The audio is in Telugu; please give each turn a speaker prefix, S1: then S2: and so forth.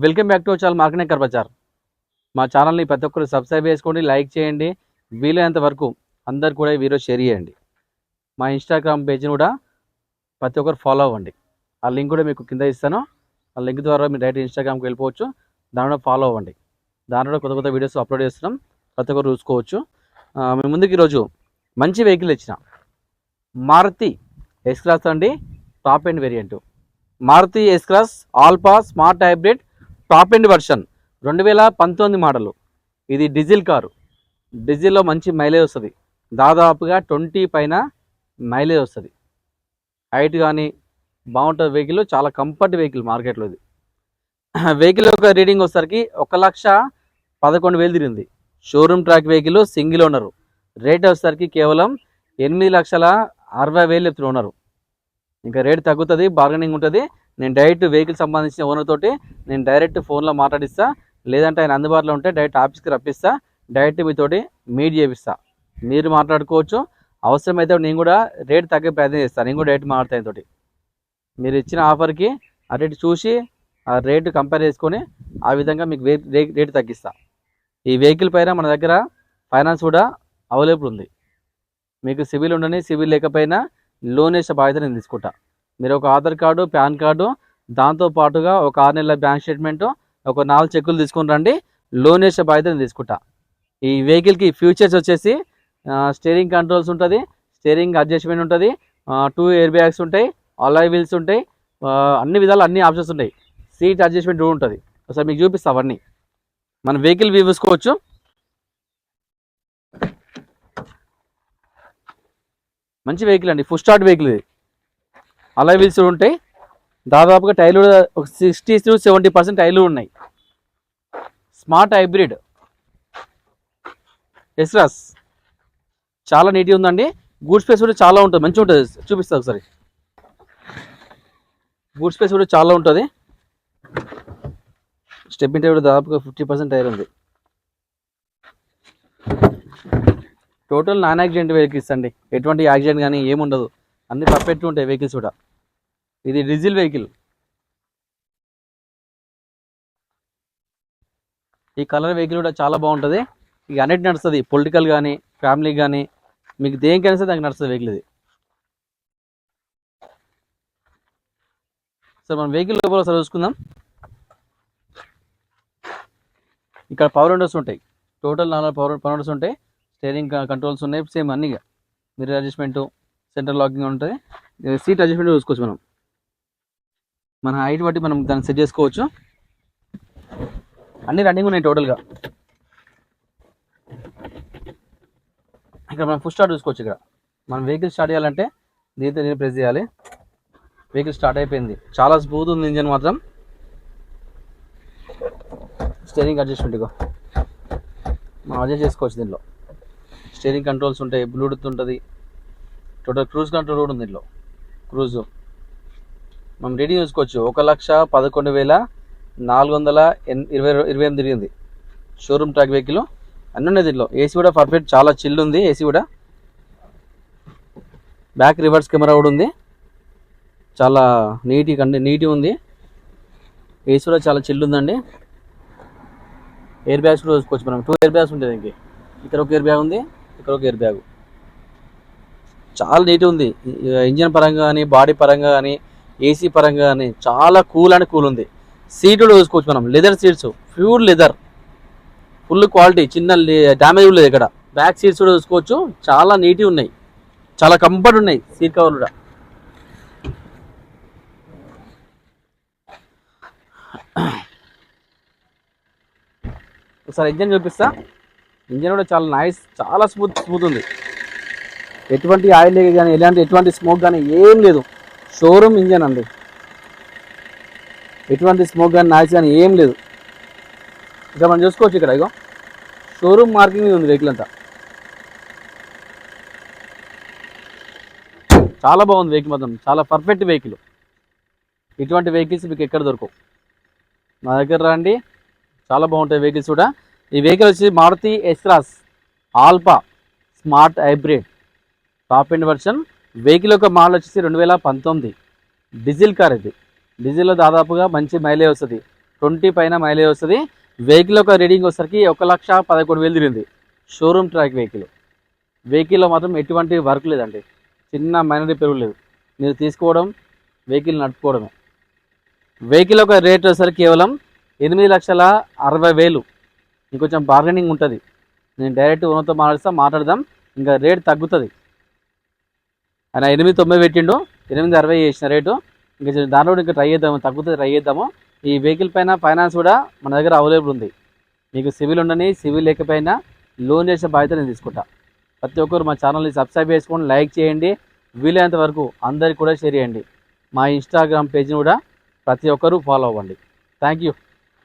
S1: Welcome back to channel marketing కర్బచార్. మా ఛానల్ని ప్రతి ఒక్కరు సబ్స్క్రైబ్ చేసుకోండి, లైక్ చేయండి, వీలైనంత వరకు అందరు కూడా ఈ వీడియో షేర్ చేయండి. మా ఇన్స్టాగ్రామ్ పేజ్ని కూడా ప్రతి ఒక్కరు ఫాలో అవ్వండి. ఆ లింక్ కూడా మీకు కింద ఇస్తాను. ఆ లింక్ ద్వారా మీరు డైరెక్ట్ ఇన్స్టాగ్రామ్కి వెళ్ళిపోవచ్చు. దానిలో ఫాలో అవ్వండి. దానిలో కొత్త కొత్త వీడియోస్ అప్లోడ్ చేస్తున్నాం, ప్రతి ఒక్కరు చూసుకోవచ్చు. మేము ముందుకు ఈరోజు మంచి వెహికల్ ఇచ్చిన మారుతి ఎస్ క్లాస్ అండి, top end variant. Maruti S class alpha smart hybrid top end version 2019 model. ఇది డీజిల్ కారు. డీజిల్లో మంచి మైలేజ్ వస్తుంది, దాదాపుగా 20 పైన మైలేజ్ వస్తుంది. హైట్ కానీ బాగుంటుంది వెహికల్, చాలా కంఫర్ట్ వెహికల్ మార్కెట్లో. ఇది వెహికల్ యొక్క రీడింగ్ వచ్చేసరికి 1,11,000 తిరిగింది. Showroom track vehicle, single owner. Rate వచ్చేసరికి కేవలం 8,60,000 చెప్తున్న ఓనరు. ఇంకా రేట్ తగ్గుతుంది, బార్గెనింగ్ ఉంటుంది. నేను డైరెక్ట్ వెహికల్ సంబంధించిన ఓనర్ తోటి నేను డైరెక్ట్ ఫోన్లో మాట్లాడిస్తా, లేదంటే ఆయన అందుబాటులో ఉంటే డైరెక్ట్ ఆఫీస్కి రప్పిస్తా, డైరెక్ట్ మీతోటి మీట్ చేపిస్తా, మీరు మాట్లాడుకోవచ్చు. అవసరమైతే నేను కూడా రేట్ తగ్గే ప్రయత్నం చేస్తాను. నేను కూడా డైరెక్ట్ మాట్లాడతాను తోటి. మీరు ఇచ్చిన ఆఫర్కి ఆ రేటు చూసి ఆ రేటు కంపేర్ చేసుకొని ఆ విధంగా మీకు రేటు తగ్గిస్తా. ఈ వెహికల్ పైన మన దగ్గర ఫైనాన్స్ కూడా అవైలబుల్ ఉంది. మీకు సివిల్ ఉండని, సివిల్ లేకపోయినా లోన్ వేసే బాధ్యత నేను తీసుకుంటా. మీరు ఒక ఆధార్ కార్డు, పాన్ కార్డు, దాంతోపాటుగా ఒక 6 నెలల బ్యాంక్ స్టేట్మెంటు, ఒక 4 చెక్కులు తీసుకుని రండి. లోన్ వేసే బాధ్యత నేను తీసుకుంటా. ఈ వెహికల్కి ఫ్యూచర్స్ వచ్చేసి స్టీరింగ్ కంట్రోల్స్ ఉంటుంది, స్టీరింగ్ అడ్జస్ట్మెంట్ ఉంటుంది, 2 ఎయిర్ బ్యాగ్స్ ఉంటాయి, అలాయ్ వీల్స్ ఉంటాయి, అన్ని విధాలు అన్ని ఆప్షన్స్ ఉంటాయి. సీట్ అడ్జస్ట్మెంట్ కూడా ఉంటుంది. ఒకసారి మీకు చూపిస్తా అవన్నీ. మన వెహికల్ వ్యూ చూసుకోవచ్చు. మంచి వెహికల్ అండి, ఫుల్ స్టార్ట్ వెహికల్. ఇది అలాయ్ వీల్స్ ఉంటాయి. దాదాపుగా టైర్లు ఒక 60 to 70% టైర్లు ఉన్నాయి. స్మార్ట్ హైబ్రిడ్ ఎస్ క్లాస్ చాలా నీట్గా ఉందండి. గూడ్ స్పేస్ కూడా చాలా ఉంటుంది, మంచిగా ఉంటుంది. చూపిస్తా ఒకసారి. గూడ్ స్పేస్ కూడా చాలా ఉంటుంది. స్టెప్ టైర్ కూడా దాదాపుగా 50% టైర్ ఉంది. టోటల్ నాన్ యాక్సిడెంట్ వెహికల్స్ అండి, ఎటువంటి యాక్సిడెంట్ కానీ ఏముండదు, అన్ని పర్ఫెక్ట్గా ఉంటాయి వెహికల్స్ కూడా. ఇది డీజిల్ వెహికల్. ఈ కలర్ వెహికల్ కూడా చాలా బాగుంటుంది. ఇక అన్నిటి నడుస్తుంది, పొలిటికల్ కానీ ఫ్యామిలీ కానీ మీకు దేనికైనా సరే దానికి నడుస్తుంది వెహికల్ ఇది. సార్ మనం వెహికల్ లోపల ఒకసారి చూసుకుందాం. ఇక్కడ పవర్ విండోస్ ఉంటాయి, టోటల్ 4 పవర్ విండోస్ ఉంటాయి. స్టీరింగ్ కంట్రోల్స్ ఉన్నాయి, సేమ్ అన్నీగా. మిర్రర్ అడ్జస్ట్మెంటు, సెంటర్ లాకింగ్ ఉంటుంది. సీట్ అడ్జస్ట్మెంట్ చూసుకోవచ్చు. మన హైట్ బట్టి మనం దాన్ని సెట్ చేసుకోవచ్చు. అన్నీ రన్నింగ్ ఉన్నాయి టోటల్గా. ఇక్కడ మనం ఫుల్ స్టార్ట్ చూసుకోవచ్చు. ఇక్కడ మనం వెహికల్ స్టార్ట్ చేయాలంటే దీంతో నేను ప్రెస్ చేయాలి. వెహికల్ స్టార్ట్ అయిపోయింది. చాలా స్మూత్ ఉంది ఇంజన్ మాత్రం. స్టీరింగ్ అడ్జస్ట్మెంట్ ఇగో మనం అడ్జస్ట్ చేసుకోవచ్చు. దీనిలో స్టీరింగ్ కంట్రోల్స్ ఉంటాయి, బ్లూటూత్ ఉంటుంది, టోటల్ క్రూజ్ కంట్రోల్ కూడా ఉంది దీనిలో. క్రూజ్ మనం రీడింగ్ చూసుకోవచ్చు. 1,11,428 తిరిగింది. షోరూమ్ ట్రాక్ వెహికల్ అన్నీ ఉన్నాయి దీంట్లో. ఏసీ కూడా పర్ఫెక్ట్, చాలా చిల్ ఉంది ఏసీ కూడా. బ్యాక్ రివర్స్ కెమెరా కూడా ఉంది, చాలా నీట్గా ఉంది. ఏసీ కూడా చాలా చిల్ ఉందండి. ఎయిర్ బ్యాగ్స్ కూడా చూసుకోవచ్చు. మనం 2 ఎయిర్ బ్యాగ్స్ ఉంటాయి దీనికి. ఇక్కడ ఒక ఎయిర్ బ్యాగ్ ఉంది, ఇక్కడ ఒక ఎయిర్ బ్యాగ్. చాలా నీట్గా ఉంది. ఇంజన్ పరంగా కానీ, బాడీ పరంగా కానీ, ఏసీ పరంగా కానీ చాలా కూల్ ఉంది. సీట్ కూడా చూసుకోవచ్చు మనం. Leather seats, pure leather, full quality, చిన్న డ్యామేజ్ లేదు ఇక్కడ. బ్యాక్ సీట్స్ కూడా చూసుకోవచ్చు, చాలా నీట్గా ఉన్నాయి, చాలా కంఫర్ట్ ఉన్నాయి. సీట్ కవర్ కూడా ఒకసారి ఇంజన్ చూపిస్తా. ఇంజన్ కూడా చాలా నైస్, చాలా స్మూత్ ఉంది. ఎటువంటి ఆయిల్ కానీ ఎటువంటి స్మోక్ కానీ ఏం లేదు. షోరూమ్ ఇంజన్ అండి, ఎటువంటి స్మోక్ కానీ నాయిస్ కానీ ఏం లేదు. ఇక్కడ మనం చూసుకోవచ్చు. ఇక్కడ ఇగో షోరూమ్ మార్కింగ్ ఉంది వెహికల్ అంతా. చాలా బాగుంది వెహికల్ మాత్రం, చాలా పర్ఫెక్ట్ వెహికల్. ఇటువంటి వెహికల్స్ మీకు ఎక్కడ దొరకవు, మా దగ్గర రండి. చాలా బాగుంటాయి వెహికల్స్ కూడా. ఈ వెహికల్ వచ్చి Maruti S class alpha smart hybrid top end version. Vehicle యొక్క మోడల్ వచ్చేసి 2019 డీజిల్ కార్. ఇది డీజిల్లో దాదాపుగా మంచి మైలేజ్ వస్తుంది, 20 పైన మైలేజ్ వస్తుంది. వెహికల్ ఒక రీడింగ్ వచ్చేసరికి 1,11,000 తిరిగింది. షోరూమ్ ట్రాక్ వెహికల్లో మాత్రం ఎటువంటి వర్క్ లేదండి, చిన్న మైనర్ రిపేర్ లేదు. మీరు తీసుకోవడం, వెహికల్ నడుపుకోవడమే. వెహికల్ ఒక రేట్ వచ్చేసరికి కేవలం 8,60,000. ఇంకొంచెం బార్గెనింగ్ ఉంటుంది. నేను డైరెక్ట్ ఓనర్తో మాట్లాడదాం, ఇంకా రేట్ తగ్గుతుంది. ఆయన 8,90 పెట్టిండు, 8,60 చేసిన రేటు. ఇంకా దానిలో ఇంకా ట్రై చేద్దాము, తగ్గుతుంది, ట్రై చేద్దాము. ఈ వెహికల్ పైన ఫైనాన్స్ కూడా మన దగ్గర అవైలబుల్ ఉంది. మీకు సివిల్ ఉండని, సివిల్ లేకపోయినా లోన్ చేసే బాధ్యత నేను తీసుకుంటా. ప్రతి ఒక్కరు మా ఛానల్ని సబ్స్క్రైబ్ చేసుకోండి, లైక్ చేయండి, వీలైనంత వరకు అందరికి కూడా షేర్ చేయండి. మా ఇన్స్టాగ్రామ్ పేజ్ని కూడా ప్రతి ఒక్కరూ ఫాలో అవ్వండి. Thank you.